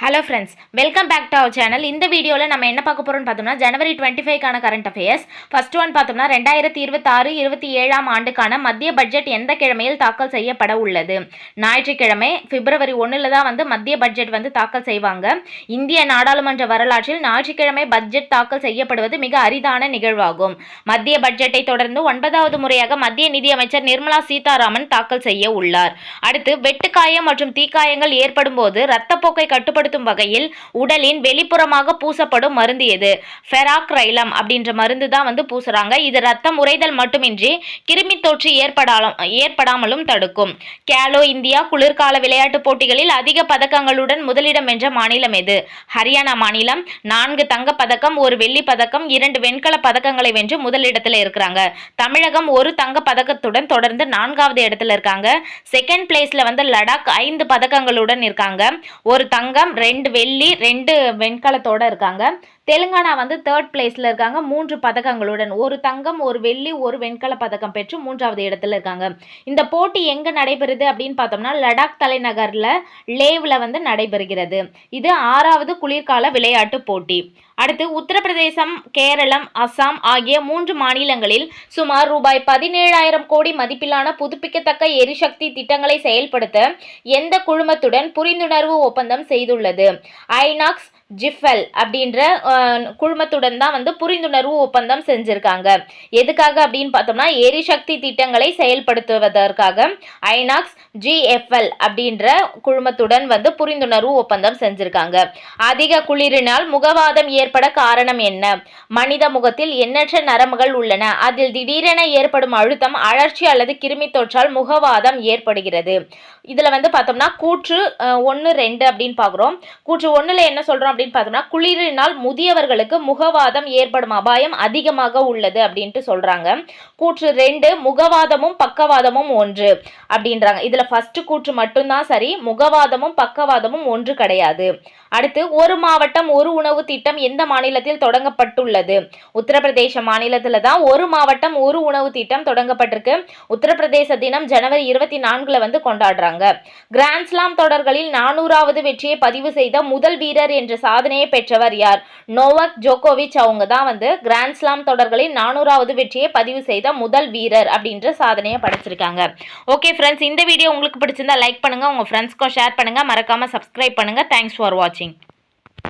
Hello friends, welcome back to our channel. இந்த வீடியோவில் நம்ம என்ன பார்க்க போகிறோம்னு பார்த்தோம்னா ஜனவரி 25க்கான கரண்ட் அஃபேர்ஸ். ஃபர்ஸ்ட் ஒன் பார்த்தோம்னா 2026-27 ஆண்டுக்கான மத்திய பட்ஜெட் எந்த கிழமையில் தாக்கல் செய்யப்பட உள்ளது. ஞாயிற்றுக்கிழமை பிப்ரவரி 1 தான் மத்திய பட்ஜெட் தாக்கல் செய்வாங்க. இந்திய நாடாளுமன்ற வரலாற்றில் ஞாயிற்றுக்கிழமை பட்ஜெட் தாக்கல் செய்யப்படுவது மிக அரிதான நிகழ்வாகும். மத்திய பட்ஜெட்டை தொடர்ந்து 9வது முறையாக மத்திய நிதியமைச்சர் நிர்மலா சீதாராமன் தாக்கல் செய்ய உள்ளார். அடுத்து வெட்டுக்காயம் மற்றும் தீக்காயங்கள் ஏற்படும் போது இரத்தப்போக்கை கட்டுப்படுத்த வகையில் உடலின் வெளிப்புறமாக பூசப்படும் மருந்து எது? ஃபெராக்ரைலம் அப்படின்ற மருந்து தான் பூசுறாங்க. இது ரத்தம் உறைதல் மட்டுமின்றி கிருமி தொற்று ஏற்படாமலும் தடுக்கும். கேலோ இந்தியா குளிர்கால விளையாட்டுப் போட்டிகளில் அதிக பதக்கங்களுடன் முதலிடம் வென்ற மாநிலம் எது? ஹரியானா மாநிலம் 4 தங்கப் பதக்கம், 1 வெள்ளி பதக்கம், 2 வெண்கல பதக்கங்களை வென்று முதலிடத்தில் இருக்கிறாங்க. தமிழகம் 1 தங்க பதக்கத்துடன் தொடர்ந்து 4வது இடத்துல இருக்காங்க. செகண்ட் பிளேஸ்ல லடாக் 5 பதக்கங்களுடன் இருக்காங்க. 1 தங்கம், 2 வெள்ளி, 2 வெண்கலத்தோட இருக்காங்க. தெலுங்கானா 3rd பிளேஸ்ல இருக்காங்க 3 பதக்கங்களுடன். 1 தங்கம், 1 வெள்ளி, 1 வெண்கல பதக்கம் பெற்று 3வது இடத்துல இருக்காங்க. இந்த போட்டி எங்க நடைபெறுது அப்படின்னு பார்த்தோம்னா லடாக் தலைநகர்ல லேவ்ல நடைபெறுகிறது. இது 6வது குளிர்கால விளையாட்டு போட்டி. அடுத்து உத்தரப்பிரதேசம், கேரளம், அசாம் ஆகிய 3 மாநிலங்களில் சுமார் ரூபாய் 17,000 கோடி மதிப்பிலான புதுப்பிக்கத்தக்க எரிசக்தி திட்டங்களை செயல்படுத்த எந்த குழுமத்துடன் புரிந்துணர்வு ஒப்பந்தம் செய்துள்ளது? ஐநாக்ஸ் ஜிஃபெல் அப்படின்ற குழுமத்துடன் தான் புரிந்துணர்வு ஒப்பந்தம் செஞ்சிருக்காங்க. எதுக்காக அப்படின்னு பார்த்தோம்னா எரிசக்தி திட்டங்களை செயல்படுத்துவதற்காக ஐநாக்ஸ் ஜிஎஃப்எல் அப்படின்ற குழுமத்துடன் புரிந்துணர்வு ஒப்பந்தம் செஞ்சிருக்காங்க. அதிக குளிரினால் முகவாதம் ஏற்பட காரணம் என்ன? மனித முகத்தில் எண்ணற்ற நரம்புகள் உள்ளன. அதில் திடீரென ஏற்படும் அழுத்தம், அழற்சி அல்லது கிருமி தொற்றால் முகவாதம் ஏற்படுகிறது. இதுல பார்த்தோம்னா கூற்று 1, 2 அப்படின்னு பார்க்குறோம். கூற்று 1ல என்ன சொல்றோம் அப்படின்னு பார்த்தோம்னா குளிரினால் முதியவர்களுக்கு முகவாதம் ஏற்படும் அபாயம் அதிகமாக உள்ளது அப்படின்ட்டு சொல்றாங்க. கூற்று 2 முகவாதமும் பக்கவாதமும் ஒன்று அப்படின்றாங்க. இதுல ஃபர்ஸ்ட் கூற்று மட்டும்தான் சரி, முகவாதமும் பக்கவாதமும் ஒன்று கிடையாது. அடுத்து ஒரு மாவட்டம் ஒரு உணவு திட்டம் எந்த மாநிலத்தில் தொடங்கப்பட்டுள்ளது? உத்தரப்பிரதேச மாநிலத்தில் தான் ஒரு மாவட்டம் ஒரு உணவு திட்டம் தொடங்கப்பட்டிருக்கு. உத்தரப்பிரதேச தினம் ஜனவரி 24 கொண்டாடுறாங்க. கிராண்ட்ஸ்லாம் தொடர்களில் 400வது வெற்றியை பதிவு செய்த முதல் வீரர் என்ற சாதனையை பெற்றவர் யார்? நோவாக் ஜோகோவிச். அவங்க தான் கிராண்ட்ஸ்லாம் தொடர்களில் 400வது வெற்றியை பதிவு செய்த முதல் வீரர் அப்படின்ற சாதனையை படைச்சிருக்காங்க. ஓகே ஃப்ரெண்ட்ஸ், இந்த வீடியோ உங்களுக்கு பிடிச்சிருந்தா லைக் பண்ணுங்க, உங்க ஃப்ரெண்ட்ஸ்க்கும் ஷேர் பண்ணுங்க, மறக்காம சப்ஸ்கிரைப் பண்ணுங்க. தேங்க்ஸ் ஃபார் வாட்சிங்.